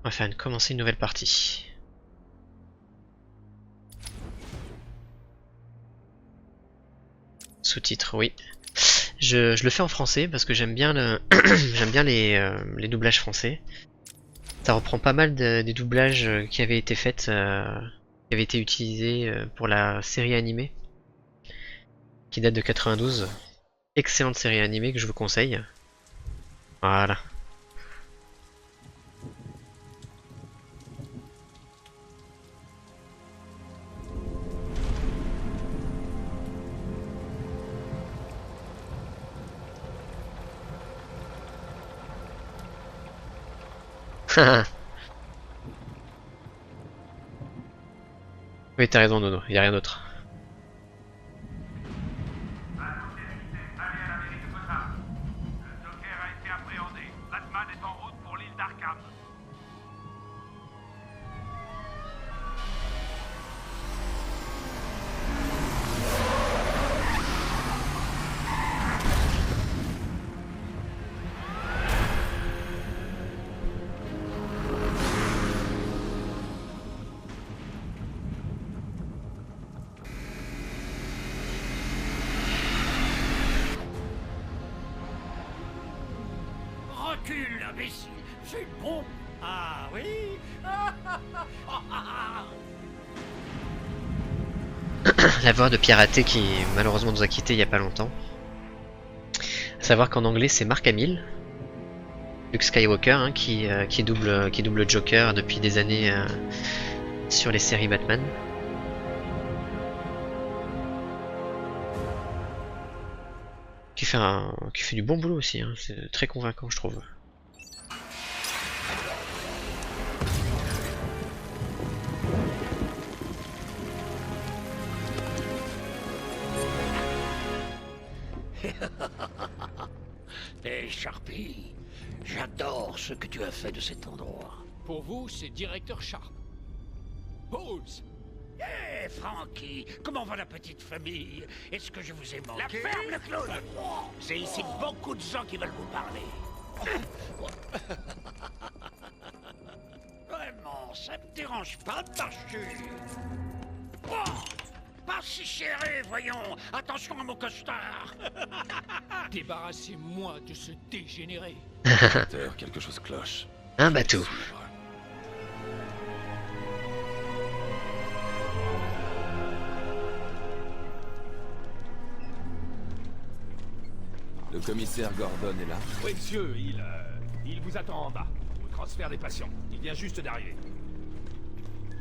On va faire commencer une nouvelle partie. Sous-titres, oui. Je le fais en français parce que j'aime bien j'aime bien les doublages français. Ça reprend pas mal des doublages qui avaient été faits, qui avaient été utilisés pour la série animée, qui date de 92. Excellente série animée que je vous conseille. Voilà. Oui, t'as raison, Nono, y a rien d'autre. Le Joker a été appréhendé. Batman est en route pour l'île d'Arkham. Recule, imbécile. C'est bon. Ah oui. La voix de Piraté qui malheureusement nous a quittés il y a pas longtemps. À savoir qu'en anglais c'est Mark Hamill, Luke Skywalker, hein, qui double Joker depuis des années sur les séries Batman. Qui fait du bon boulot aussi, hein. C'est très convaincant je trouve. Hé, Sharpie, j'adore ce que tu as fait de cet endroit. Pour vous, c'est directeur Sharp. Pause. Hé, Frankie, comment va la petite famille? Est-ce que je vous ai manqué? La ferme, le clown! J'ai ici beaucoup de gens qui veulent vous parler. Vraiment, ça me dérange pas de marcher. Pas si serré, voyons. Attention à mon costard. Débarrassez-moi de ce dégénéré. Quelque chose cloche. Un bateau. Le commissaire Gordon est là. Oui, monsieur, il vous attend en bas. Au transfert des patients. Il vient juste d'arriver.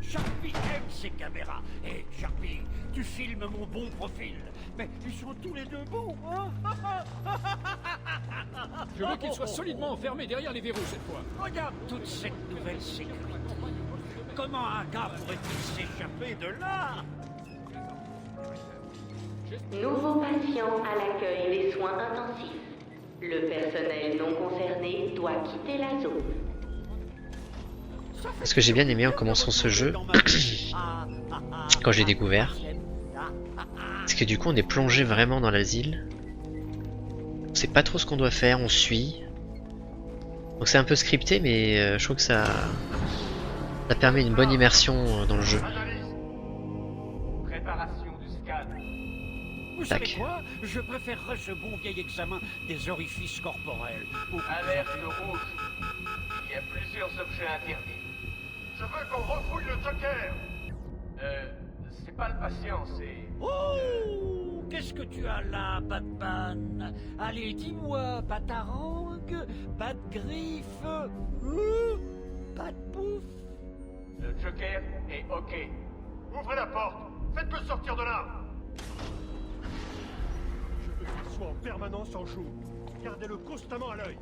Sharpie aime ses caméras. Hé, Sharpie, tu filmes mon bon profil. Mais ils sont tous les deux beaux, hein? Je veux qu'il soit solidement enfermé derrière les verrous cette fois. Regarde toute cette nouvelle sécurité. Comment un gars pourrait-il s'échapper de là? Nouveau patient à l'accueil des soins intensifs. Le personnel non concerné doit quitter la zone. Ce que j'ai bien aimé en commençant ce jeu, quand j'ai découvert, c'est que du coup on est plongé vraiment dans l'asile. On sait pas trop ce qu'on doit faire, on suit. Donc c'est un peu scripté, mais je trouve que ça permet une bonne immersion dans le jeu. Analyse. Préparation du scan. Vous Tac. savez quoi? Je préférerais ce bon vieil examen des orifices corporels. Alerte rouge. Il y a plusieurs objets interdits. Je veux qu'on refouille le Joker. C'est pas le patient, c'est... Oh, qu'est-ce que tu as là, Batman? Allez, dis-moi, Batarangue, pas de griffes, pas de bouffe. Le Joker est OK. Ouvrez la porte. Faites-le sortir de là. Je veux qu'il soit en permanence en joue. Gardez-le constamment à l'œil.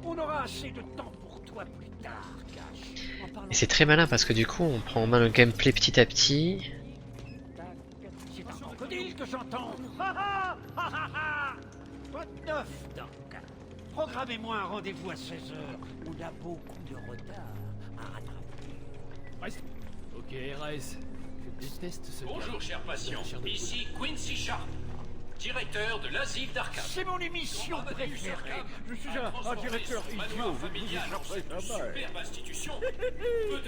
On aura assez de temps pour toi plus tard, Cash. En parlant Et c'est très malin parce que du coup on prend en main le gameplay petit à petit. C'est un crocodile que j'entends. Ha ha ha ha ha. Quoi de neuf, Doc? Programmez-moi un rendez-vous à 16h. On a beaucoup de retard à rattraper. Ok, RS. Je déteste ce Bonjour, cher patient. Chair de poule. Ici Quincy Sharp. directeur de l'asile d'Arkham. C'est mon émission préférée. Je suis un directeur idiot. Superbe institution. Peu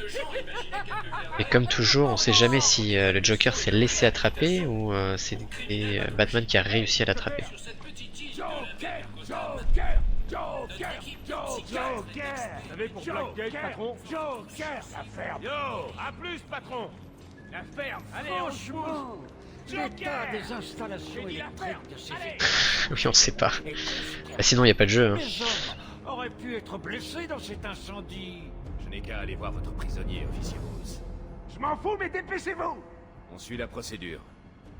de gens imaginaient qu'elle devait Et comme toujours, on sait jamais si le Joker s'est laissé attraper ou c'est Batman qui a réussi à l'attraper. sur cette petite île. Joker. Vous savez pour Blackgate, patron? Joker, la ferme. Yo, à plus, patron. La ferme, allez, on se pousse. Franchement, l'état des installations électriques de ces états Oui, on sait pas. est considérable. Bah, sinon, il n'y a pas de jeu. Hein. Les hommes auraient pu être blessés dans cet incendie. Je n'ai qu'à aller voir votre prisonnier, officier Rose. Je m'en fous, mais dépêchez-vous. On suit la procédure.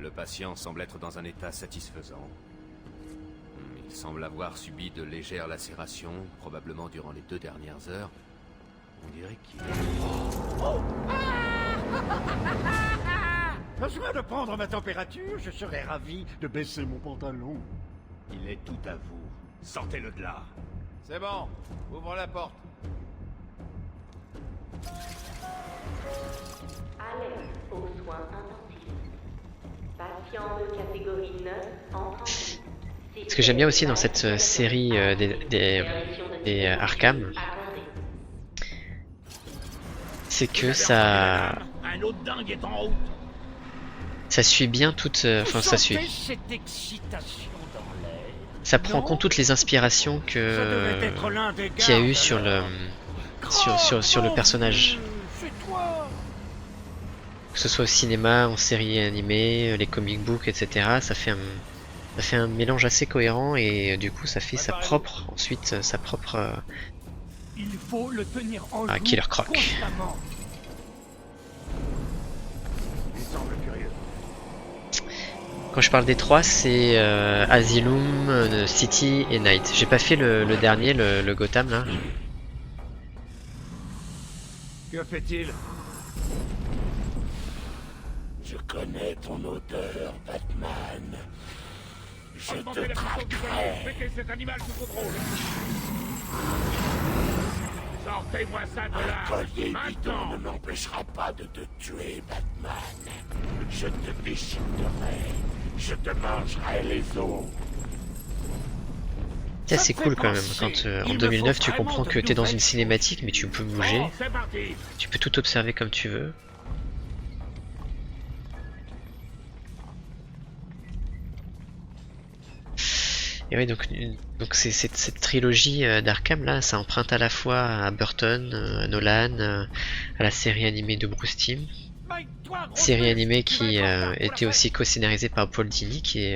Le patient semble être dans un état satisfaisant. Il semble avoir subi de légères lacérations, probablement durant les 2 dernières heures. On dirait qu'il Besoin de prendre ma température, je serais ravi de baisser mon pantalon. Il est tout à vous. Sortez-le de là. C'est bon, ouvre la porte. Alerte aux soins intensifs. Patient de catégorie 9 en transit. Ce que j'aime bien aussi dans cette série des Arkham, c'est que ça Un autre dingue est en route. suit bien toute, enfin ça suit, Sentez cette excitation dans l'air. ça prend en Non compte toutes les inspirations Ça devait que être l'un des qu'il y a eu gardes. sur le sur le personnage, C'est toi. que ce soit au cinéma, en série animée, les comic books, etc. Ça fait un mélange assez cohérent et du coup ça fait sa propre ensuite sa propre Il faut le tenir en joue Killer Croc. constamment. Il semble curieux. Quand je parle des trois, c'est Asylum, City et Night. J'ai pas fait le dernier, le Gotham là. Que fait-il? Je connais ton odeur, Batman. Je Augmentez te la puissance du traquerai. ballon. Mettez cet animal sous contrôle. Sortez-moi ça de là. Collier bidon Maintenant. ne m'empêchera pas de te tuer, Batman. Je te déchiqueterai. Je te mangerai les os. C'est assez cool quand même. Quand en 2009 tu comprends que t'es dans une cinématique mais tu peux bouger, Bon, c'est parti. tu peux tout observer comme tu veux. Et oui, donc cette trilogie d'Arkham là, ça emprunte à la fois à Burton, à Nolan, à la série animée de Bruce Timm, série animée qui était aussi co-scénarisée par Paul Dini, qui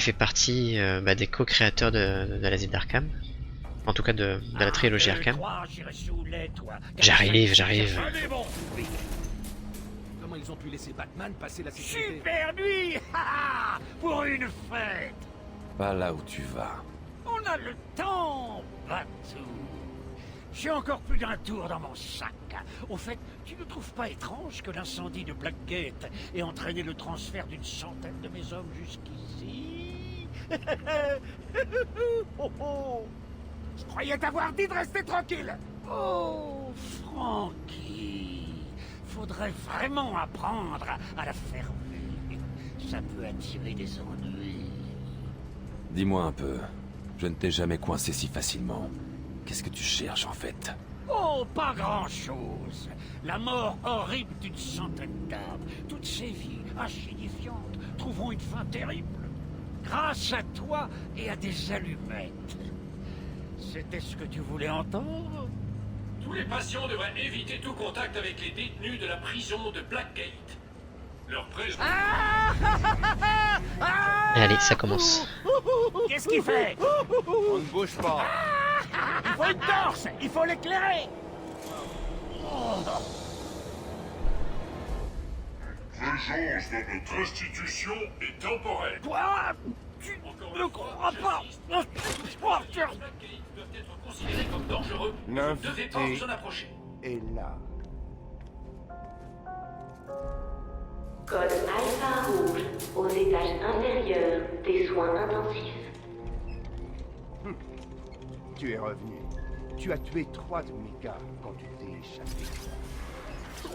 fait partie des co-créateurs de l'asile d'Arkham, en tout cas de la trilogie Arkham. J'arrive. Allez, bon. Comment ils ont pu laisser Batman passer la sécurité? Super nuit. Pour une fête. Pas là où tu vas. On a le temps, Batou. J'ai encore plus d'un tour dans mon sac. Au fait, tu ne trouves pas étrange que l'incendie de Blackgate ait entraîné le transfert d'une centaine de mes hommes jusqu'ici? Oh. Je croyais t'avoir dit de rester tranquille. Oh, Frankie. Faudrait vraiment apprendre à la fermer. Ça peut attirer des ennuis. Dis-moi un peu. Je ne t'ai jamais coincé si facilement. Qu'est-ce que tu cherches en fait? Oh, pas grand-chose. La mort horrible d'une centaine d'âmes. Toutes ces vies insignifiantes trouveront une fin terrible. Grâce à toi et à des allumettes. C'était ce que tu voulais entendre? Tous les patients devraient éviter tout contact avec les détenus de la prison de Blackgate. Leur présence. Allez, ça commence. Qu'est-ce qu'il fait? On ne bouge pas. Il faut une torche. Il faut l'éclairer. L'urgence de notre institution est temporaire. Quoi? Tu ne crois pas? Blackgate doivent être considérés comme dangereux. Vous ne devez pas vous en approcher. Et là. Code Alpha Rouge aux étages inférieurs des soins intensifs. Tu es revenu. Tu as tué 3 de mes gars quand tu t'es échappé.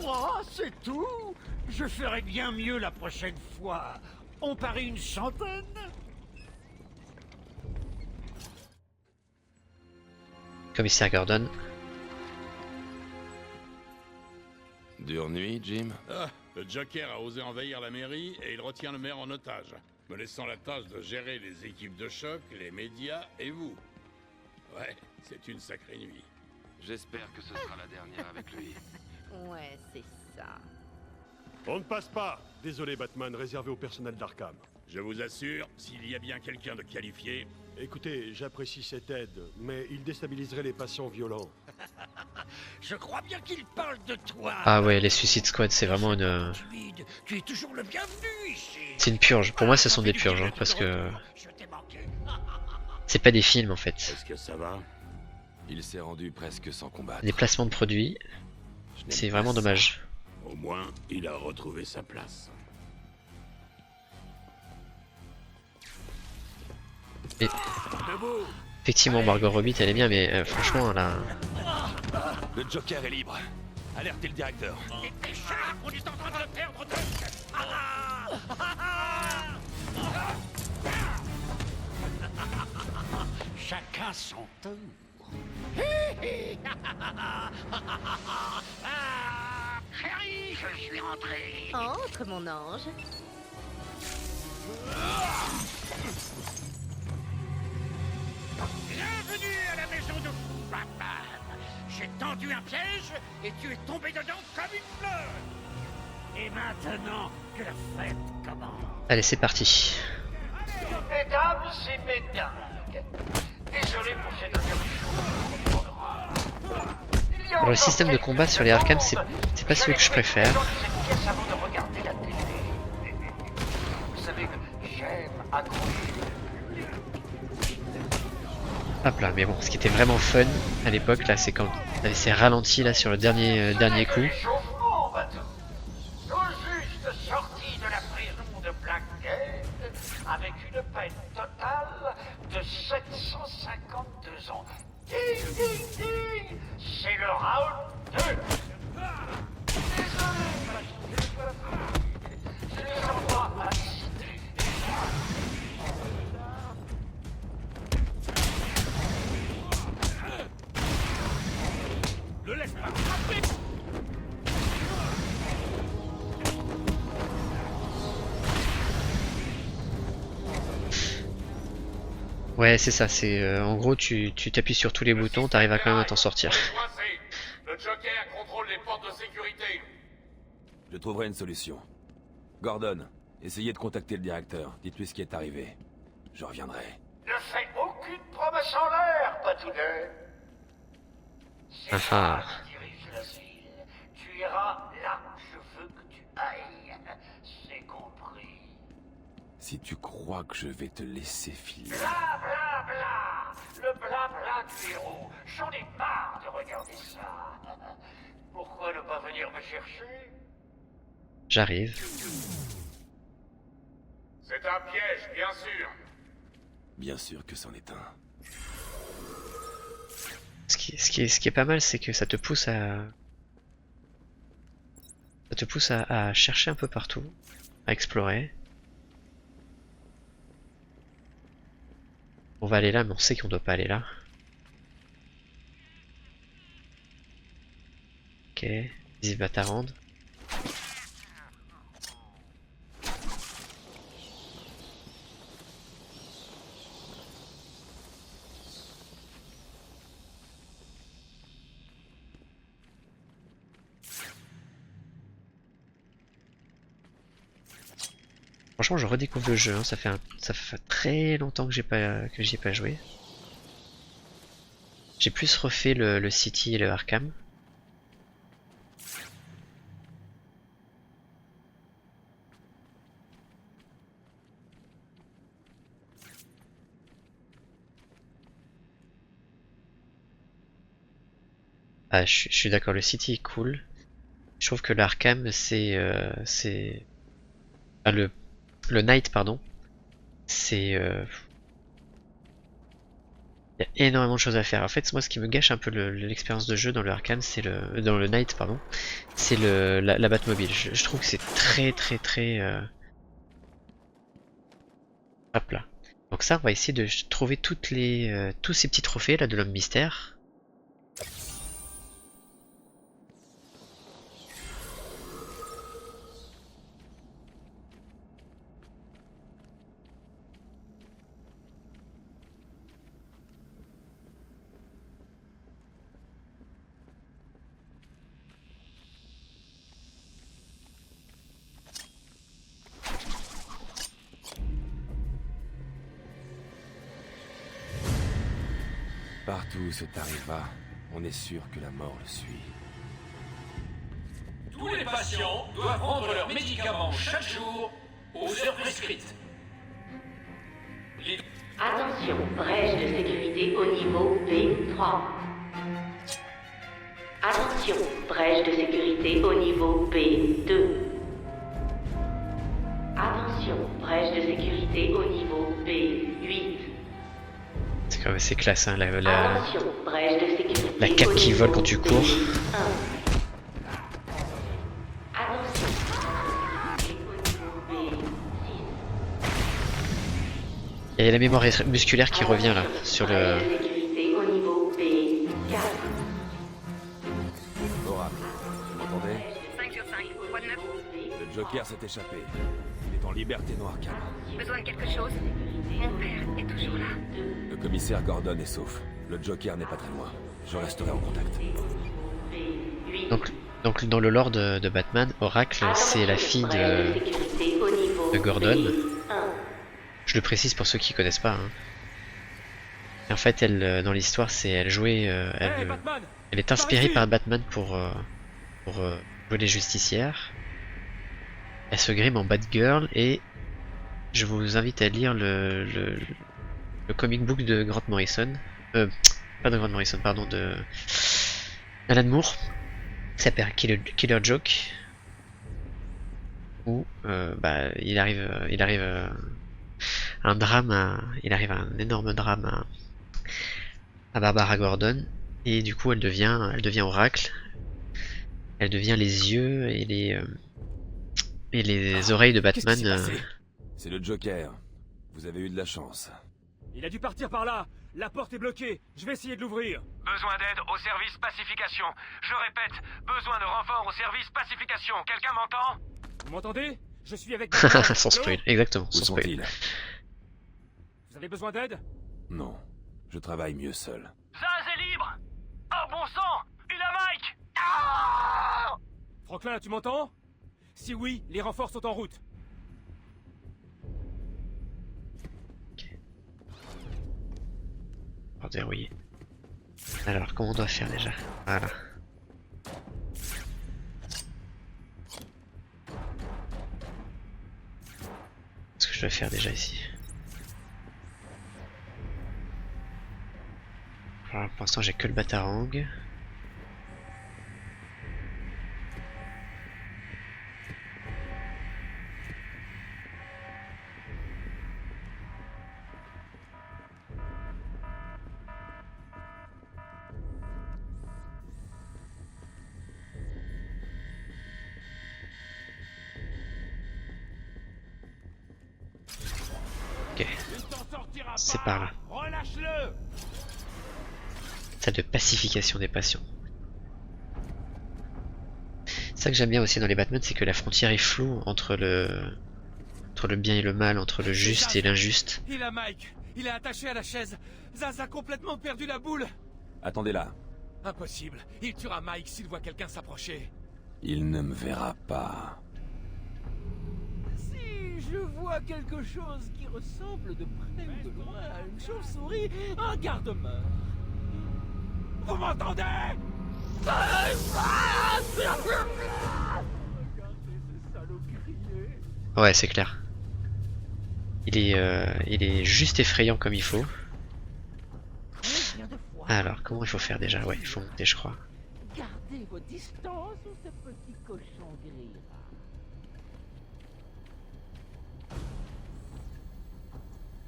3, c'est tout? Je ferai bien mieux la prochaine fois. On parie une centaine? Commissaire Gordon. Dure nuit, Jim? Ah, le Joker a osé envahir la mairie et il retient le maire en otage, me laissant la tâche de gérer les équipes de choc, les médias et vous. Ouais, c'est une sacrée nuit. J'espère que ce sera la dernière avec lui. Ouais, c'est ça. On ne passe pas. Désolé, Batman, réservé au personnel d'Arkham. Je vous assure, s'il y a bien quelqu'un de qualifié... Écoutez, j'apprécie cette aide, mais il déstabiliserait les patients violents. Je crois bien qu'il parle de toi. Ah ouais, les Suicide Squad, c'est vraiment une... Timide, tu es toujours le bienvenu ici. C'est une purge. Pour moi, ce sont des purges, hein, parce que... Je t'ai manqué. C'est pas des films, en fait. Est-ce que ça va? Il s'est rendu presque sans combattre. Des placements de produits, Je n'aime c'est pas vraiment ça. dommage. Au moins, il a retrouvé sa place. Et... Effectivement, Margot Robbie, elle est bien, mais franchement, là... Le Joker est libre. Alertez le directeur. Déjà, on est en train de le perdre de... Chacun son tour. Chérie, je suis rentré. Entre, mon ange. Bienvenue à la maison de Batman. J'ai tendu un piège et tu es tombé dedans comme une fleur. Et maintenant que la fête commence. Allez, c'est parti. Mesdames et mesdames, désolé pour cette interruption. Alors, le système de combat sur les Arkham, c'est pas celui que je préfère. Cette pièce avant de regarder la télé. Vous savez que j'aime accrocher. Hop là, mais bon, ce qui était vraiment fun à l'époque, là, c'est quand on avait ces ralentis là sur le dernier coup. Échauffement, bateau. Tout juste sorti de la prison de Blackgate avec une peine totale de 752 ans. Ding, ding, ding. C'est le round 2. Je les envoie à citer. Ne laisse pas frapper. Ouais, c'est ça, c'est en gros, tu t'appuies sur tous les boutons, t'arrives à quand même à t'en sortir. Coincé. Le Joker contrôle les portes de sécurité. Je trouverai une solution. Gordon, essayez de contacter le directeur. Dites-lui ce qui est arrivé. Je reviendrai. Ne fais aucune promesse en l'air, Patounet. C'est Ah moi ah. qui dirige l'asile. Tu iras là où je veux que tu ailles. C'est compris. Si tu crois que je vais te laisser filer... Bla bla bla. Le blabla du héros. J'en ai marre de regarder ça. Pourquoi ne pas venir me chercher? J'arrive. C'est un piège, bien sûr. Bien sûr que c'en est un. Ce qui est pas mal, c'est que ça te pousse à... Ça te pousse à chercher un peu partout, à explorer. On va aller là, mais on sait qu'on doit pas aller là. Ok, Easy Batarand. Franchement, je redécouvre le jeu, hein. Ça fait très longtemps que j'y ai pas joué. J'ai plus refait le City et le Arkham. Ah, je suis d'accord, le City est cool. Je trouve que l'Arkham, ah, le Knight, pardon, c'est... Il y a énormément de choses à faire. En fait, moi, ce qui me gâche un peu l'expérience de jeu dans le Arkham, c'est dans le Knight, pardon, c'est la Batmobile. Je trouve que c'est très Hop là. Donc ça, on va essayer de trouver tous ces petits trophées là de l'homme mystère. Partout où cet arriva, on est sûr que la mort le suit. Tous les patients doivent prendre leurs médicaments chaque jour aux heures prescrites. Les... Attention, brèche de sécurité au niveau B3. Attention, brèche de sécurité au niveau B2. Attention, brèche de sécurité au niveau B8. C'est classe, hein, Attention, brèche de sécurité la cape qui vole quand tu cours. Attention, Il y a la mémoire musculaire qui revient là sur le. sécurité au niveau B4. Oracle, vous m'entendez? 5 sur 5, quoi de neuf? Le Joker s'est échappé. Il est en liberté noire calme. Besoin de quelque chose? Mon père est toujours là. Le commissaire Gordon est sauf. Le Joker n'est pas très loin. Je resterai en contact. Donc dans le lore de Batman, Oracle, c'est la fille de Gordon. Je le précise pour ceux qui connaissent pas. Hein. Et en fait, elle, dans l'histoire, elle jouait, elle est inspirée par Batman pour jouer les justicières. Elle se grime en Batgirl et je vous invite à lire le comic book de Grant Morrison. Pas de Grant Morrison, pardon, de Alan Moore. Ça s'appelle Killer Joke. Où il arrive un drame, il arrive à un énorme drame à Barbara Gordon et du coup elle devient Oracle. Elle devient les yeux et les oreilles de Batman. C'est le Joker. Vous avez eu de la chance. Il a dû partir par là. La porte est bloquée. Je vais essayer de l'ouvrir. Besoin d'aide au service pacification. Je répète, besoin de renfort au service pacification. Quelqu'un m'entend? Vous m'entendez? Je suis avec... Sans spoil, exactement, sans spoil. Sont-ils? Vous avez besoin d'aide? Non, je travaille mieux seul. Zaz est libre. Oh bon sang, il a Mike. Ah! Franklin, tu m'entends? Si oui, les renforts sont en route. Pour verrouiller. Alors, comment on doit faire déjà? Voilà. Qu'est-ce que je dois faire déjà ici? Alors, pour l'instant, j'ai que le Batarang. C'est par là. Relâche-le. Salle de pacification des passions. Ça que j'aime bien aussi dans les Batman, c'est que la frontière est floue entre le bien et le mal, entre le juste et l'injuste. Il a Mike. Il est attaché à la chaise. Zaz a complètement perdu la boule. Attendez là. Impossible. Il tuera Mike s'il voit quelqu'un s'approcher. Il ne me verra pas. Si je vois quelque chose qui ressemble de près ou de loin à une chauve-souris, un garde-mort. Vous m'entendez? Regardez ce salaud crier. Ouais, c'est clair. Il est juste effrayant comme il faut. Alors, comment il faut faire déjà? Ouais, il faut monter, je crois. Gardez vos distances ou ce petit cochon grillera.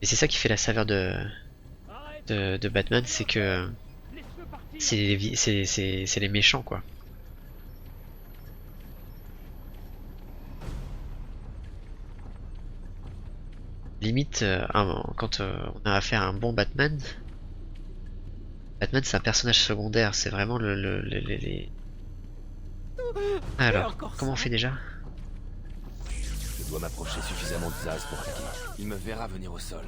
Et c'est ça qui fait la saveur de Batman, c'est que c'est les méchants, quoi. limite, quand on a affaire à un bon Batman, Batman c'est un personnage secondaire, c'est vraiment les... Alors, comment on fait déjà? Je dois m'approcher suffisamment de Zaz pour attaquer. Il me verra venir au sol.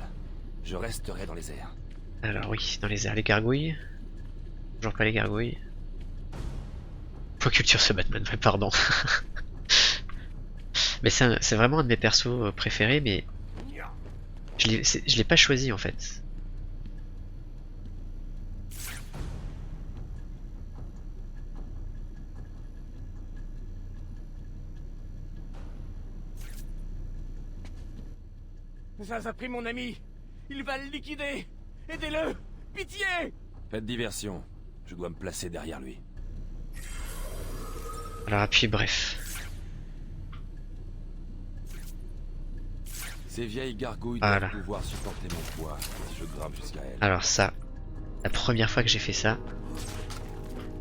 Je resterai dans les airs. Alors oui, dans les airs, les gargouilles. Toujours pas les gargouilles. Faut culture ce Batman, ouais, pardon. Mais c'est vraiment un de mes persos préférés, mais je l'ai pas choisi en fait. Zaz a pris mon ami. Il va le liquider. Aidez-le. Pitié. Pas de diversion. Je dois me placer derrière lui. Alors puis bref. Ces vieilles gargouilles Voilà. doivent pouvoir supporter mon poids si je grimpe jusqu'à elles. Alors ça, la première fois que j'ai fait ça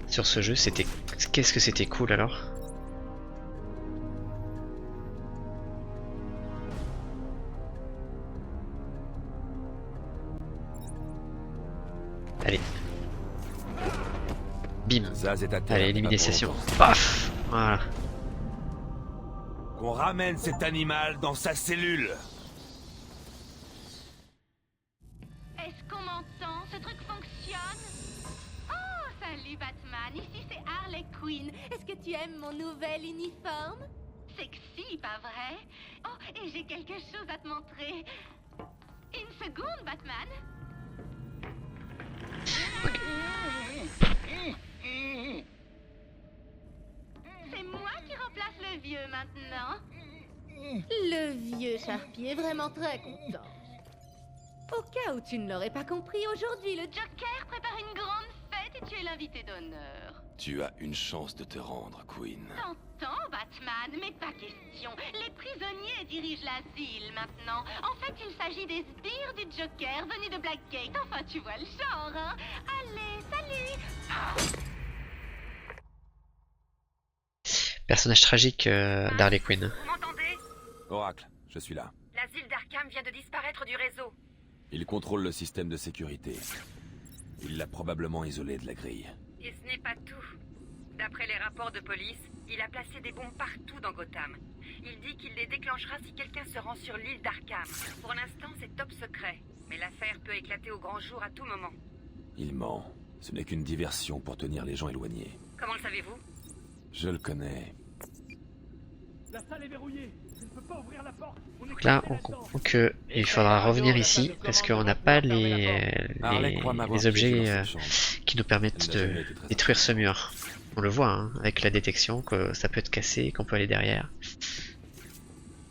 sur ce jeu, c'était... Qu'est-ce que c'était cool alors. Allez. Bim. Zaz est à terre. Allez, élimination. Paf. Voilà. Qu'on ramène cet animal dans sa cellule. Est-ce qu'on m'entend? Ce truc fonctionne? Oh, salut Batman, ici c'est Harley Quinn. Est-ce que tu aimes mon nouvel uniforme? Sexy, pas vrai? Oh, et j'ai quelque chose à te montrer. Une seconde, Batman. C'est moi qui remplace le vieux maintenant. Le vieux Sharpie est vraiment très content. Au cas où tu ne l'aurais pas compris, aujourd'hui le Joker prépare une grande fête et tu es l'invité d'honneur. Tu as une chance de te rendre, Queen. T'entends, Batman, mais pas question. Les prisonniers dirigent l'asile maintenant. En fait, il s'agit des sbires du Joker venus de Blackgate. Enfin, tu vois le genre, hein? Allez, salut! Personnage tragique d'Harley Quinn. Vous m'entendez? Oracle, je suis là. L'asile d'Arkham vient de disparaître du réseau. Il contrôle le système de sécurité. Il l'a probablement isolé de la grille. Et ce n'est pas tout. D'après les rapports de police, il a placé des bombes partout dans Gotham. Il dit qu'il les déclenchera si quelqu'un se rend sur l'île d'Arkham. Pour l'instant, c'est top secret. Mais l'affaire peut éclater au grand jour à tout moment. Il ment. Ce n'est qu'une diversion pour tenir les gens éloignés. Comment le savez-vous? Je le connais. La salle est verrouillée. Je ne peux pas ouvrir la porte. Donc là, on comprend que il faudra revenir ici parce qu'on n'a pas les objets qui nous permettent de détruire ce mur. On le voit hein, avec la détection que ça peut être cassé, qu'on peut aller derrière.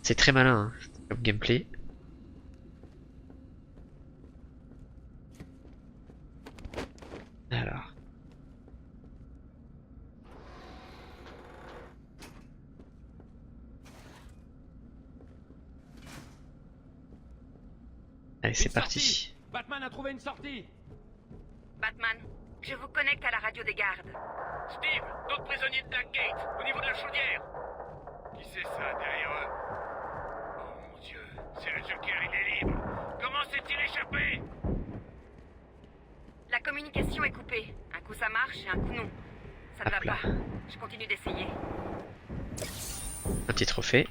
C'est très malin hein, comme gameplay. Alors. Allez, c'est parti. Batman a trouvé une sortie. Batman, je vous connecte à la radio des gardes. Steve, d'autres prisonniers de Blackgate, au niveau de la chaudière. Qui c'est ça, derrière eux? Oh mon Dieu, c'est le Joker, il est libre. Comment s'est-il échappé? La communication est coupée. Un coup ça marche et un coup non. Ça ne va pas. Je continue d'essayer. Un petit trophée.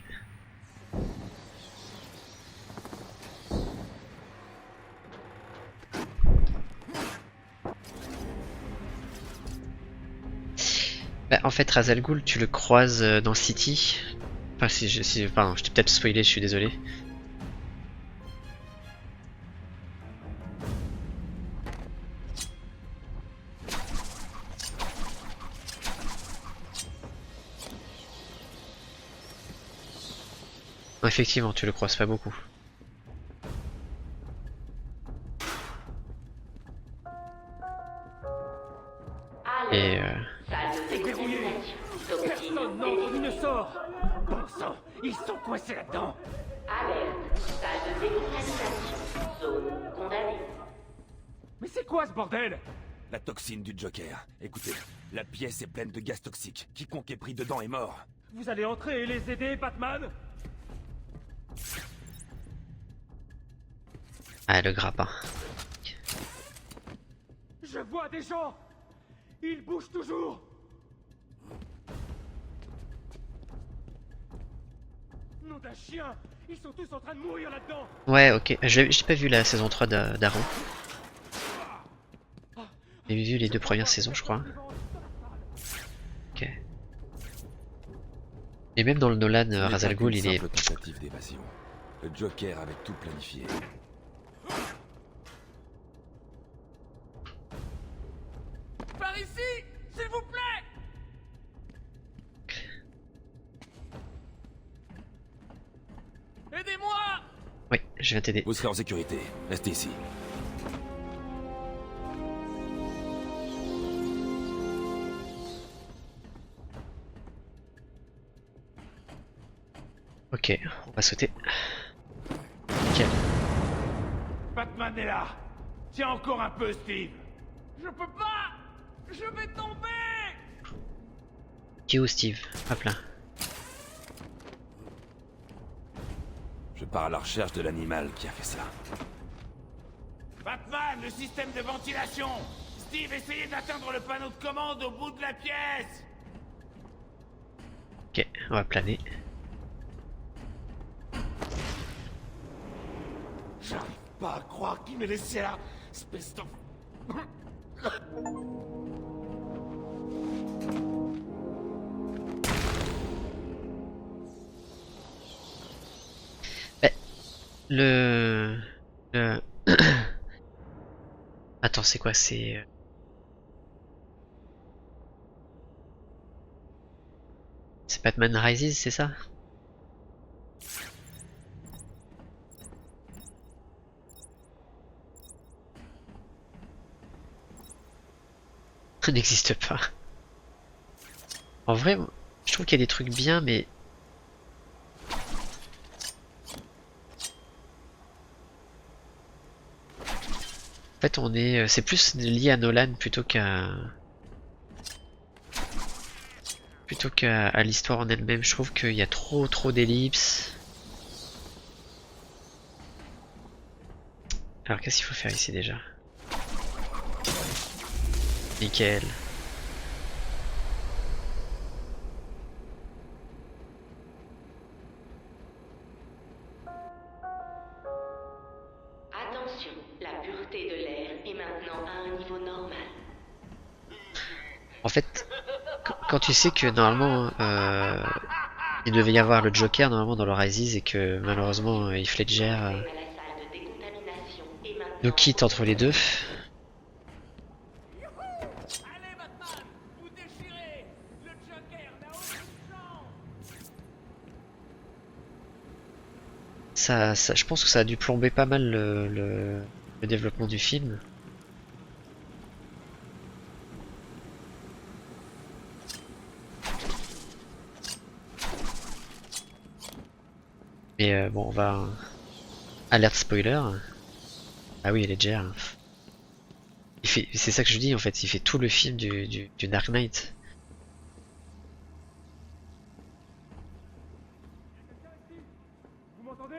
Bah, en fait, Ra's al Ghul, tu le croises dans City. Enfin, pardon, je t'ai peut-être spoilé, je suis désolé. Non, effectivement, tu le croises pas beaucoup. Et Personne n'entre ni ne sort. Bon sang, ils sont coincés là-dedans. Alerte, salle de décontamination, zone condamnée. Mais c'est quoi ce bordel? La toxine du Joker. Écoutez, la pièce est pleine de gaz toxique. Quiconque est pris dedans est mort. Vous allez entrer et les aider, Batman? Ah, le grappin. Je vois des gens. Ils bougent toujours. Nom d'un chien. Ils sont tous en train de mourir là-dedans. Ouais, ok. J'ai pas vu la saison 3 d'Arrow. J'ai vu les 2 premières saisons, je crois. Ok. Et même dans le Nolan, Ra's al Ghul, il est... Simple tentative d'évasion. Le Joker avait tout planifié. Par ici, s'il vous plaît. Aidez-moi. Oui, je viens t'aider. Vous serez en sécurité. Restez ici. Ok, on va sauter. Nickel. Batman est là. Tiens encore un peu, Steve. Je peux pas. Je vais tomber. Qui est où Steve? Hop là. Je pars à la recherche de l'animal qui a fait ça. Batman, le système de ventilation. Steve, essayez d'atteindre le panneau de commande au bout de la pièce. Ok, on va planer. J'arrive pas à croire qu'il m'ait laissé là, espèce d'enf... Le... Attends, c'est quoi? C'est Batman Rises, c'est ça? Ça n'existe pas. En vrai, je trouve qu'il y a des trucs bien, mais... En fait, c'est plus lié à Nolan plutôt qu'à l'histoire en elle-même. Je trouve qu'il y a trop d'ellipses. Alors, qu'est-ce qu'il faut faire ici déjà? Nickel. Attention, la pureté de l'air est maintenant à un niveau normal. En fait, quand tu sais que normalement il devait y avoir le Joker normalement dans le Rises et que malheureusement Heath Ledger nous quitte entre les deux. Ça, je pense que ça a dû plomber pas mal le développement du film. Mais bon, on va... Alerte spoiler. Ah oui, Ledger. C'est ça que je dis en fait, il fait tout le film du Dark Knight. Vous m'entendez?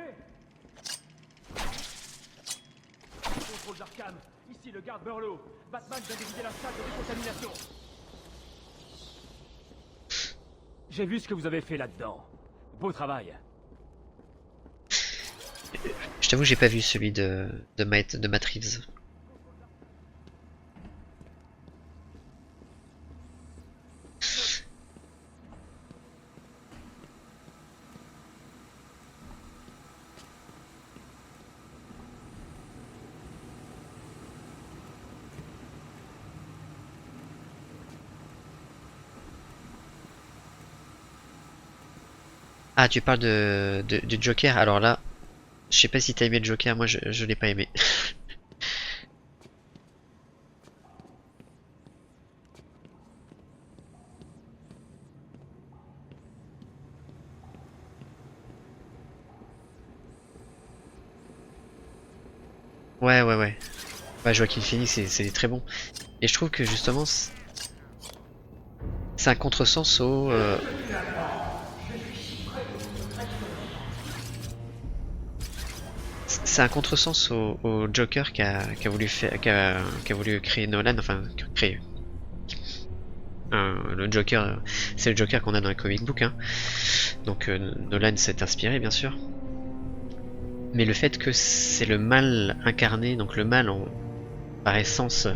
Contrôle d'Arkham. Ici le garde Burlow. Batman vient de vider la salle de décontamination. J'ai vu ce que vous avez fait là-dedans. Beau travail. Je t'avoue, j'ai pas vu celui de Matt Reeves. Ah, tu parles du Joker, alors là, je sais pas si t'as aimé le Joker, moi je l'ai pas aimé. Ouais, ouais, ouais. Ouais, Joaquin Phoenix, c'est très bon. Et je trouve que justement, c'est un contresens au... c'est un contresens au Joker qu'a voulu faire, qu'a voulu créer Nolan, enfin créer. Le Joker, c'est le Joker qu'on a dans les comic book, hein. Donc Nolan s'est inspiré bien sûr. Mais le fait que c'est le mal incarné, donc le mal par essence.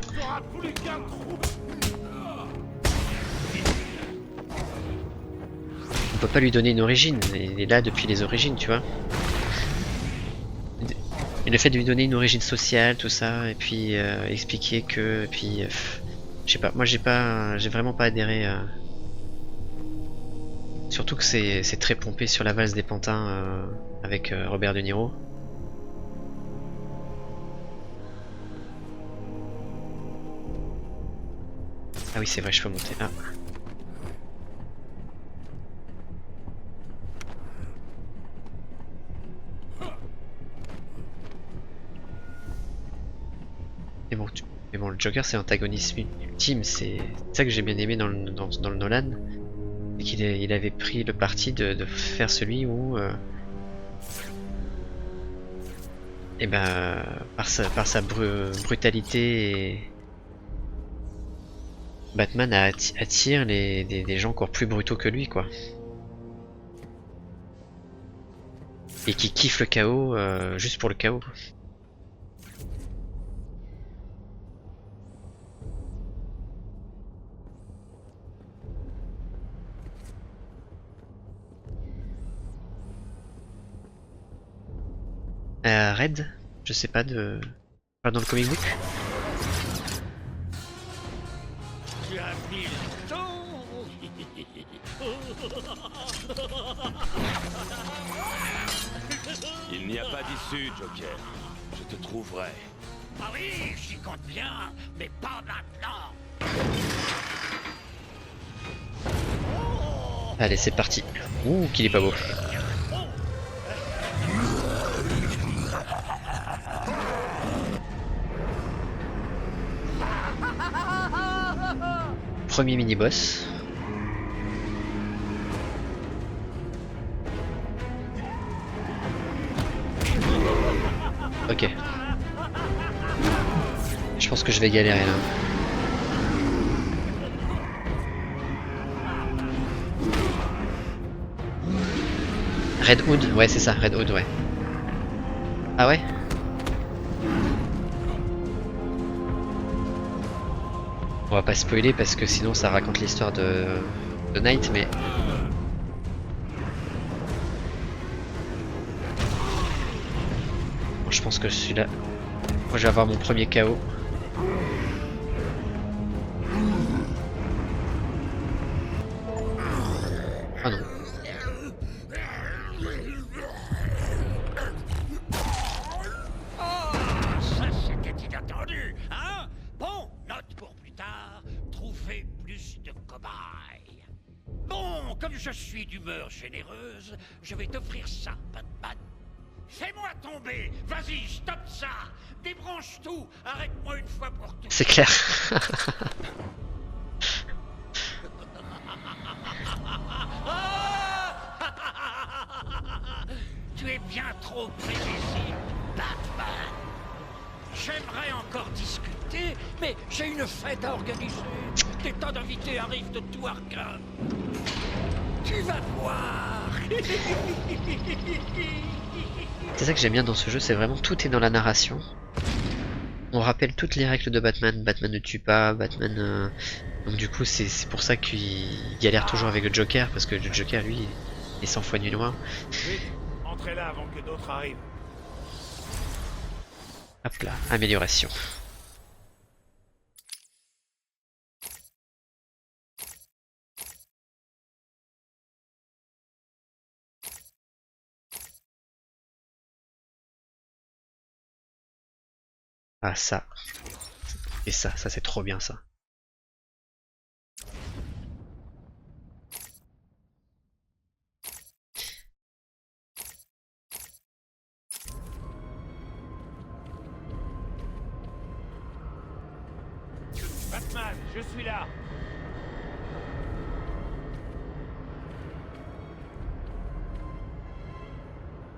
On peut pas lui donner une origine, il est là depuis les origines, tu vois. Et le fait de lui donner une origine sociale, tout ça, et puis expliquer que, et puis, je sais pas, moi j'ai vraiment pas adhéré. Surtout que c'est très pompé sur la valse des pantins avec Robert De Niro. Ah oui c'est vrai, je peux monter. Ah. Mais bon, le Joker c'est l'antagonisme ultime, c'est ça que j'ai bien aimé dans le Nolan. C'est qu'il avait pris le parti de faire celui où et ben par sa brutalité Batman attire des gens encore plus brutaux que lui quoi. Et qui kiffent le chaos juste pour le chaos. Red, je sais pas pas dans le comic book. Tu as pris le temps. Il n'y a pas d'issue, Joker. Je te trouverai. Ah oui, j'y compte bien, mais pas maintenant. Allez, c'est parti. Ouh, qu'il est pas beau. Premier mini-boss. Ok. Je pense que je vais galérer là. Red Hood, ouais c'est ça, Red Hood, ouais. Ah ouais? On va pas spoiler parce que sinon ça raconte l'histoire de Knight, mais... Bon, je pense que celui-là... Moi je vais avoir mon premier KO. Ah non. Ça c'était inattendu, hein? Bon, note pour plus tard, trouver plus de cobayes. Bon, comme je suis d'humeur généreuse, je vais t'offrir ça, Batman. Fais-moi tomber, vas-y, stoppe ça. Débranche tout, arrête-moi une fois pour toutes. C'est clair. Tu es bien trop prévisible, Batman. J'aimerais encore discuter, mais j'ai une fête à organiser. Des tas d'invités arrivent de tout Arkham. Tu vas voir. C'est ça que j'aime bien dans ce jeu, c'est vraiment tout est dans la narration. On rappelle toutes les règles de Batman. Batman ne tue pas, Batman... Donc du coup c'est pour ça qu'il galère toujours avec le Joker, parce que le Joker lui est 100 fois nul noir. Vite, entrez là avant que d'autres arrivent. Hop là, amélioration. Ah ça. Et ça c'est trop bien ça. Batman, je suis là.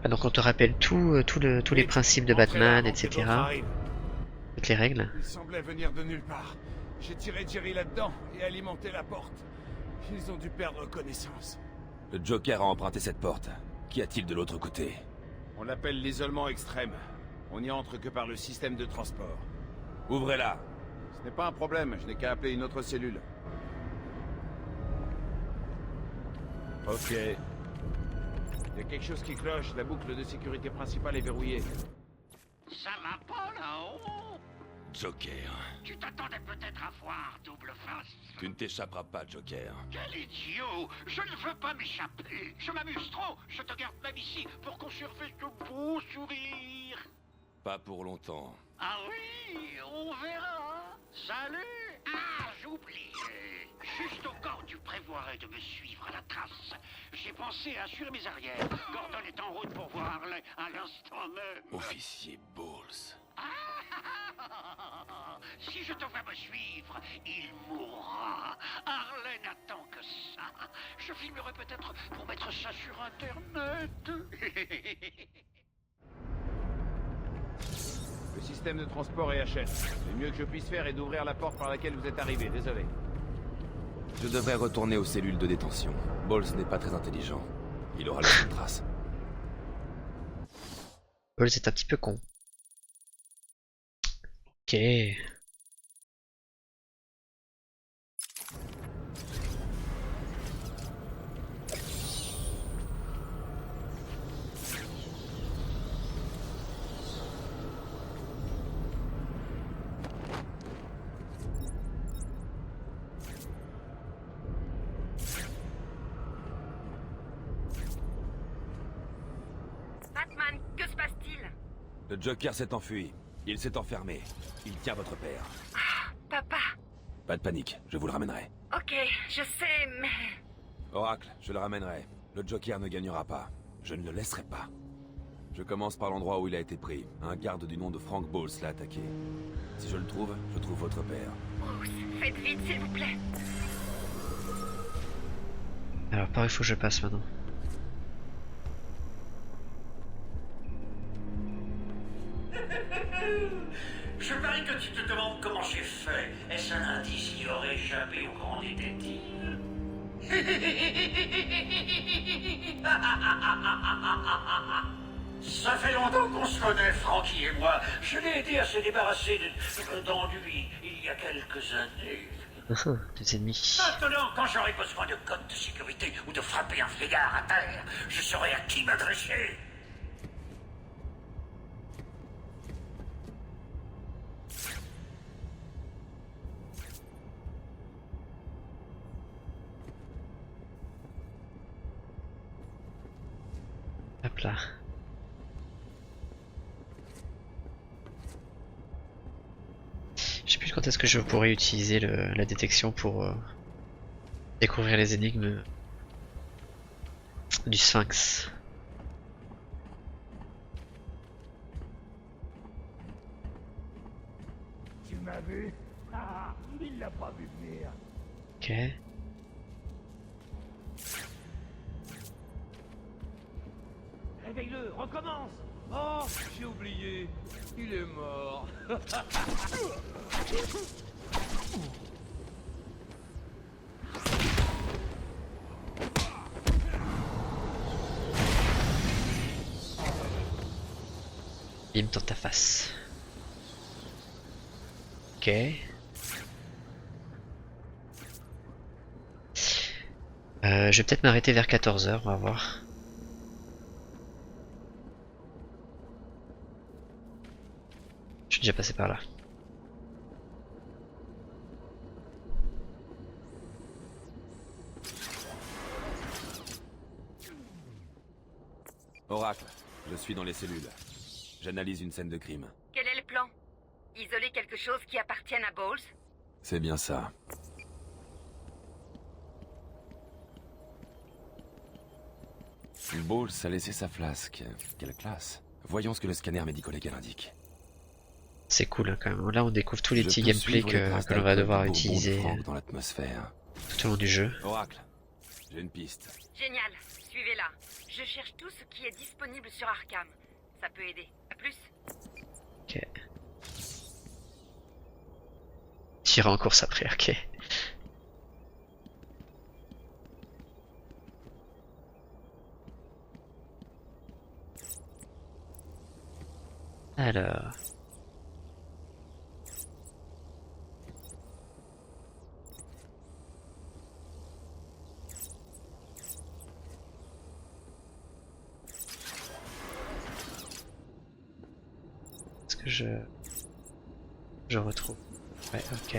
Ah, donc on te rappelle tous les principes de Batman, etc. Toutes les règles. Il semblait venir de nulle part. J'ai tiré Jerry là-dedans et alimenté la porte. Ils ont dû perdre connaissance. Le Joker a emprunté cette porte. Qu'y a-t-il de l'autre côté? On l'appelle l'isolement extrême. On n'y entre que par le système de transport. Ouvrez-la. Ce n'est pas un problème, je n'ai qu'à appeler une autre cellule. Ok. Il y a quelque chose qui cloche, la boucle de sécurité principale est verrouillée. Ça va pas là-haut? Joker. Tu t'attendais peut-être à voir double face. Tu ne t'échapperas pas, Joker. Quel idiot! Je ne veux pas m'échapper. Je m'amuse trop. Je te garde même ici pour conserver ce beau sourire. Pas pour longtemps. Ah oui, on verra. Salut! Ah, j'oubliais. Juste au cas où tu prévoirais de me suivre à la trace, j'ai pensé à assurer mes arrières. Gordon est en route pour voir Harley à l'instant même. Officier Bowles. Si je te vois me suivre, il mourra. Harley n'attend que ça. Je filmerai peut-être pour mettre ça sur Internet. Le système de transport est HS. Le mieux que je puisse faire est d'ouvrir la porte par laquelle vous êtes arrivé, désolé. Je devrais retourner aux cellules de détention. Bowles n'est pas très intelligent. Il aura laissé une trace. Bowles est un petit peu con. Ok. Batman, que se passe-t-il? Le Joker s'est enfui. Il s'est enfermé. Il tient votre père. Papa. Pas de panique, je vous le ramènerai. Ok, je sais, mais... Oracle, je le ramènerai. Le Joker ne gagnera pas. Je ne le laisserai pas. Je commence par l'endroit où il a été pris. Un garde du nom de Frank Bowles l'a attaqué. Si je le trouve, je trouve votre père. Faites vite, s'il vous plaît. Alors par où il faut que je passe maintenant? Je parie que tu te demandes comment j'ai fait. Est-ce un indice qui aurait échappé au grand détective? Ça fait longtemps qu'on se connaît, Frankie et moi. Je l'ai aidé à se débarrasser d'ennuis il y a quelques années. Des ennemis. Maintenant, quand j'aurai besoin de code de sécurité ou de frapper un vieillard à terre, je saurai à qui m'adresser. Hop là. Je sais plus quand est-ce que je pourrais utiliser la détection pour découvrir les énigmes du Sphinx. Tu m'as vu? Ah, il l'a pas vu venir. Ok. Réveille-le, recommence. Oh, j'ai oublié. Il est mort. Bim dans ta face. Ok. Je vais peut-être m'arrêter vers 14 h, on va voir. Je suis déjà passé par là. Oracle, je suis dans les cellules. J'analyse une scène de crime. Quel est le plan? Isoler quelque chose qui appartienne à Bowles? C'est bien ça. Bowles a laissé sa flasque. Quelle classe. Voyons ce que le scanner médico-légal indique. C'est cool hein, quand même. Là on découvre tous les petits gameplays que l'on va devoir utiliser dans l'atmosphère. tout au long du jeu. Oracle, j'ai une piste. Génial. Suivez-la. Je cherche tout ce qui est disponible sur Arkham. Ça peut aider. À plus. Ok. J'irai en course après, ok. Alors... Est-ce que je retrouve? Ouais, ok.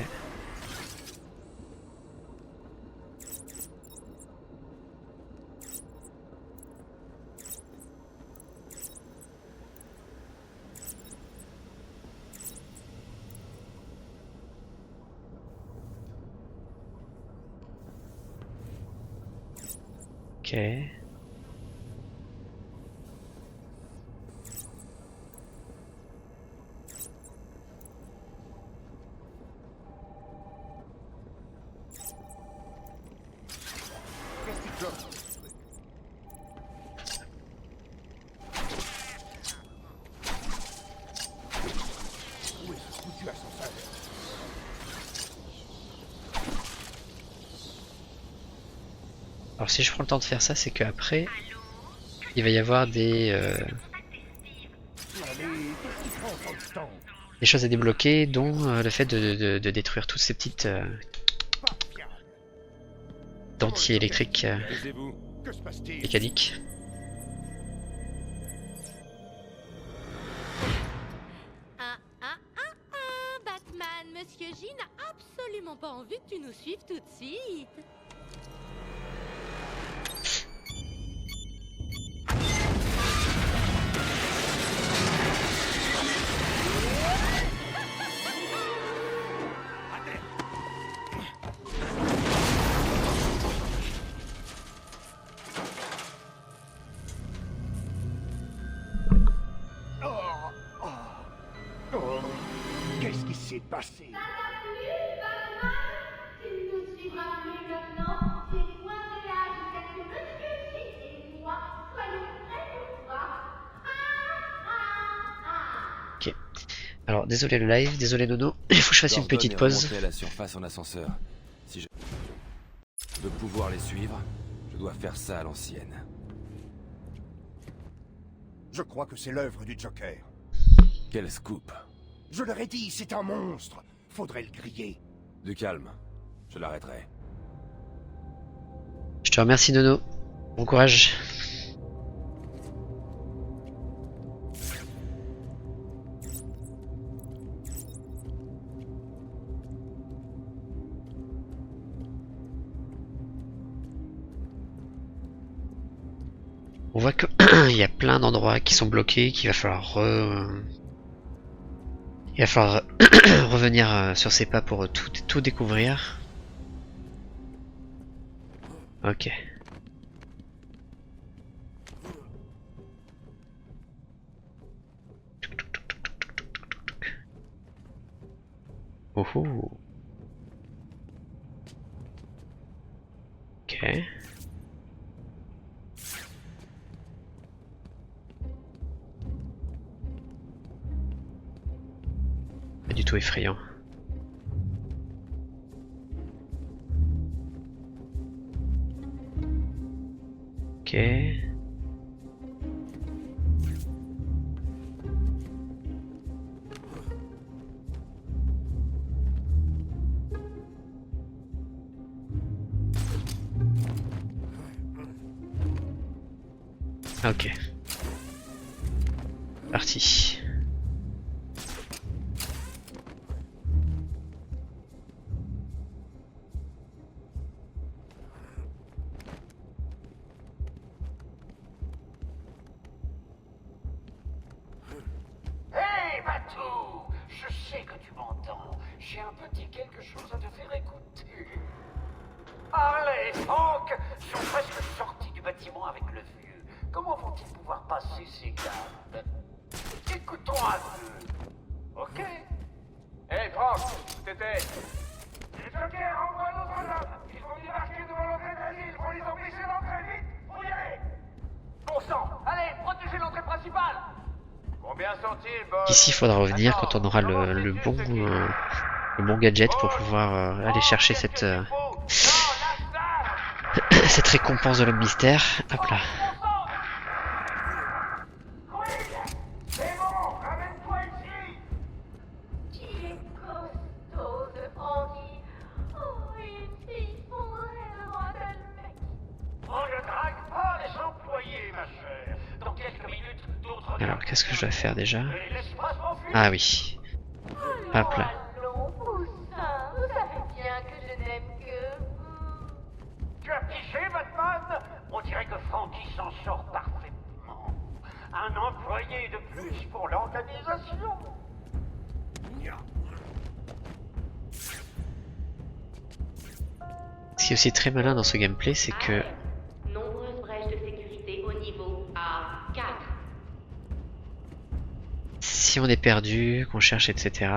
Ok. Où est ce foutu ascenseur? Alors si je prends le temps de faire ça, c'est qu'après, il va y avoir des choses à débloquer, dont le fait de détruire toutes ces petites dentiers électriques mécaniques. Batman, Monsieur J n'a absolument pas envie que tu nous suives tout de suite. Qu'est-ce qui s'est passé? Ok. Alors désolé le live, désolé Nono, il faut que je fasse une petite pause. Remonter à la surface en ascenseur. Si je veux pouvoir les suivre, je dois faire ça à l'ancienne. Je crois que c'est l'œuvre du Joker. Quel scoop. Je leur ai dit, c'est un monstre. Faudrait le griller. Du calme, je l'arrêterai. Je te remercie Nono, bon courage. On voit que il y a plein d'endroits qui sont bloqués, qu'il va falloir revenir sur ses pas pour tout découvrir. Ok. Oh oh. Ok. Pas du tout effrayant. Ok. Ok. Parti. Hey, Batou! Je sais que tu m'entends. J'ai un petit quelque chose à te faire écouter. Harley et Frank sont presque sortis du bâtiment avec le vieux. Comment vont-ils pouvoir passer ces gardes? Écoutons un peu. Ok? Hey Franck, t'étais... Les Jokers envoient notre homme. Ils vont débarquer devant l'entrée de la ville. Faut les empêcher d'entrer vite. Faut y aller. Ici, il faudra revenir quand on aura le bon gadget pour pouvoir aller chercher cette cette récompense de l'homme mystère. Hop là. Alors, qu'est-ce que je dois faire déjà? Ah oui. Hop là. Tu as piché, Batman? On dirait que Frankie s'en sort parfaitement. Un employé de plus pour l'organisation. Ce qui est aussi très malin dans ce gameplay, c'est que Nombreuses brèches de sécurité au niveau A4. si on est perdu, qu'on cherche, etc.,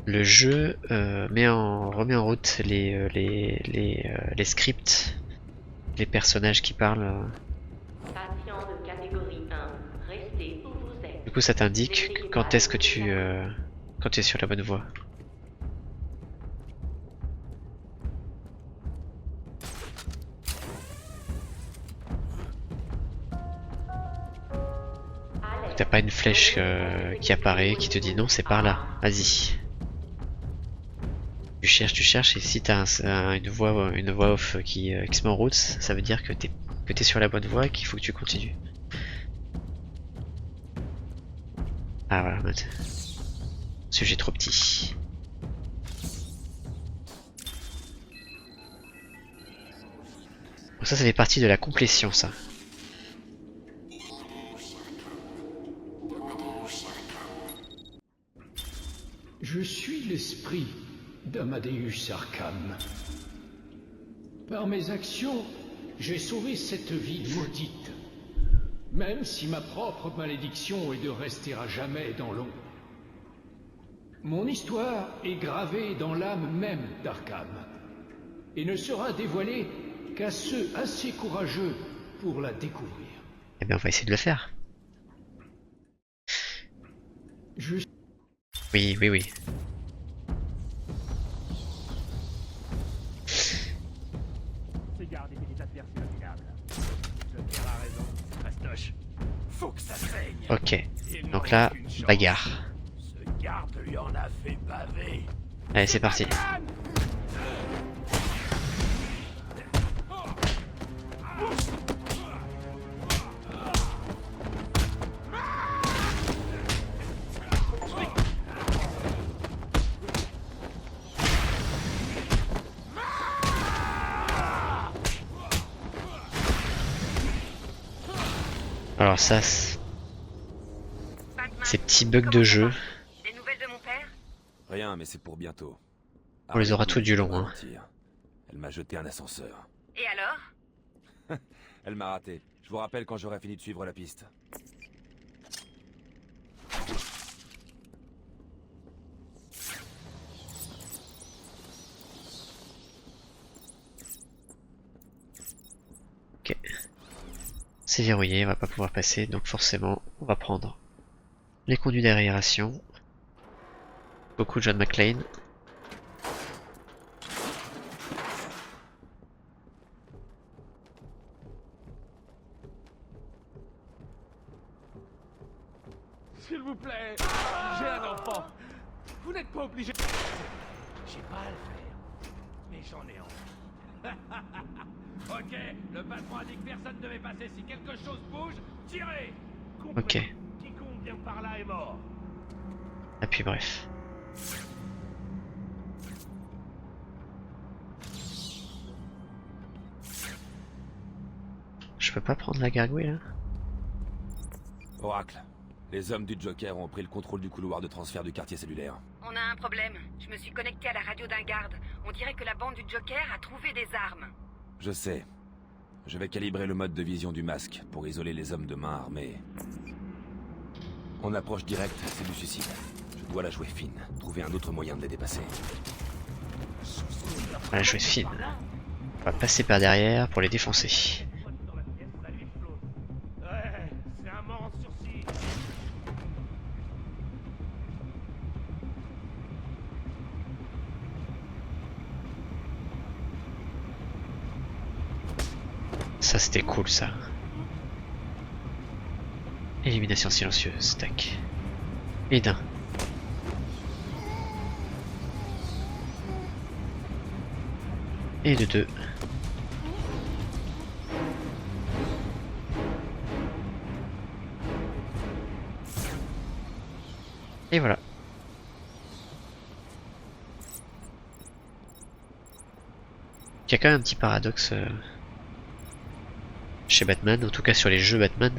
le jeu remet en route les scripts, les personnages qui parlent. Patient de catégorie 1, restez où vous êtes. Du coup, ça t'indique quand est-ce que tu es sur la bonne voie. T'as pas une flèche qui apparaît, qui te dit non, c'est par là, vas-y. Tu cherches, et si t'as une voix off qui se met en route, ça veut dire que t'es sur la bonne voie et qu'il faut que tu continues. Ah voilà, sujet trop petit. Donc ça fait partie de la complétion, ça. Je suis l'esprit d'Amadeus Arkham. Par mes actions, j'ai sauvé cette vie maudite. Même si ma propre malédiction est de rester à jamais dans l'ombre. Mon histoire est gravée dans l'âme même d'Arkham. Et ne sera dévoilée qu'à ceux assez courageux pour la découvrir. Eh bien, on va essayer de le faire. Oui. Ces gardes étaient des adversaires minables. Le père a raison, Fastoche. Faut que ça saigne. Ok, donc là, bagarre. Ce garde lui en a fait baver. Allez, c'est parti. Alors ça, ces petits bugs de jeu, Des nouvelles de mon père? Rien, mais c'est pour bientôt. on les aura tout du long. Hein. Elle m'a jeté un ascenseur. Et alors? Elle m'a raté. Je vous rappelle quand j'aurai fini de suivre la piste. Ok. C'est verrouillé, on va pas pouvoir passer, donc forcément, on va prendre les conduits d'aération. Beaucoup de John McClane. S'il vous plaît, j'ai un enfant. Vous n'êtes pas obligé. J'ai pas à le faire, mais j'en ai envie. Ok, le patron a dit que personne ne devait passer. Si quelque chose bouge, tirez. Ok. Quiconque vient par là est mort. Et puis bref. Je peux pas prendre la gargouille là? Oracle, les hommes du Joker ont pris le contrôle du couloir de transfert du quartier cellulaire. On a un problème. Je me suis connecté à la radio d'un garde. On dirait que la bande du Joker a trouvé des armes. Je sais. Je vais calibrer le mode de vision du masque pour isoler les hommes de main armés. En approche directe, c'est du suicide. Je dois la jouer fine, trouver un autre moyen de les dépasser. On va la jouer fine. On va passer par derrière pour les défoncer. Ouais, c'est un mort en sursis. Ça c'était cool ça. Élimination silencieuse, tac. Et d'un. Et de deux. Et voilà. Il y a quand même un petit paradoxe chez Batman, en tout cas sur les jeux Batman,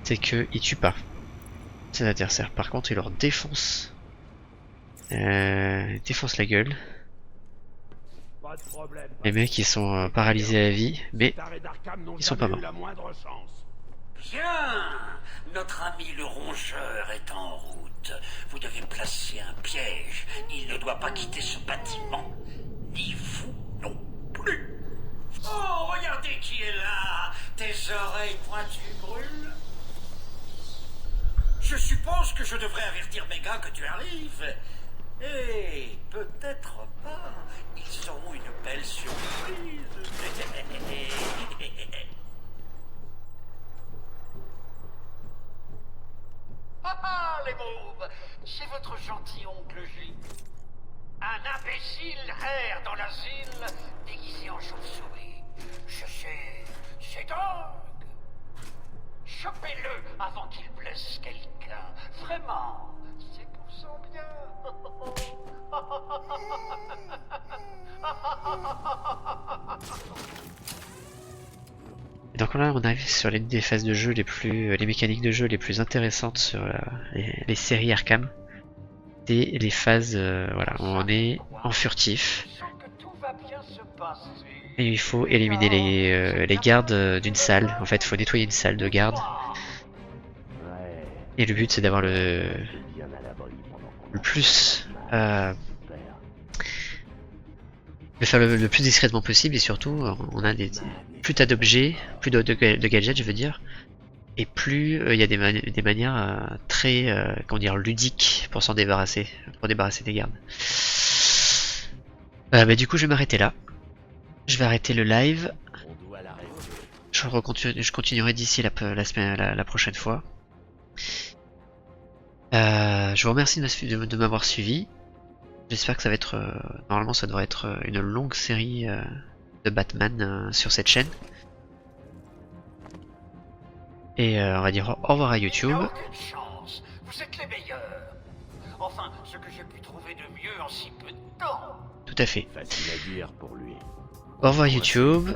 c'est qu'il tue pas ses adversaires. Par contre, il leur défonce la gueule. Les mecs ils sont paralysés à vie, mais ils sont pas morts. Bien, notre ami le rongeur est en route. Vous devez placer un piège. Il ne doit pas quitter ce bâtiment. Ni vous non plus. Oh, regardez qui est là. Tes oreilles pointues brûlent. Je suppose que je devrais avertir mes gars que tu arrives. Et peut-être pas. Ils auront une belle surprise. Ah, les mômes, c'est votre gentil oncle J. Un imbécile erre dans l'asile, déguisé en chauve-souris. Je sais, c'est dingue. Chopez-le avant qu'il blesse quelqu'un. Vraiment, c'est pour son bien. Et donc là on arrive sur l'une des phases de jeu les mécaniques de jeu les plus intéressantes sur les séries Arkham. C'est les phases voilà, où on est en furtif. Et il faut éliminer les gardes d'une salle. En fait il faut nettoyer une salle de garde. Et le but c'est d'avoir le plus de faire le plus discrètement possible, et surtout on a plus t'as d'objets, plus de gadgets je veux dire, et plus il y a des manières très comment dire, ludiques pour s'en débarrasser, pour débarrasser des gardes. Bah, du coup je vais m'arrêter là, je vais arrêter le live, je continuerai d'ici la prochaine fois. Je vous remercie de m'avoir suivi. J'espère que ça va être... normalement ça devrait être une longue série de Batman sur cette chaîne. Et on va dire au revoir à YouTube. Vous êtes les meilleurs. Enfin, ce que j'ai pu trouver de mieux en si peu de temps. Tout à fait. Facile à dire pour lui. Au revoir YouTube.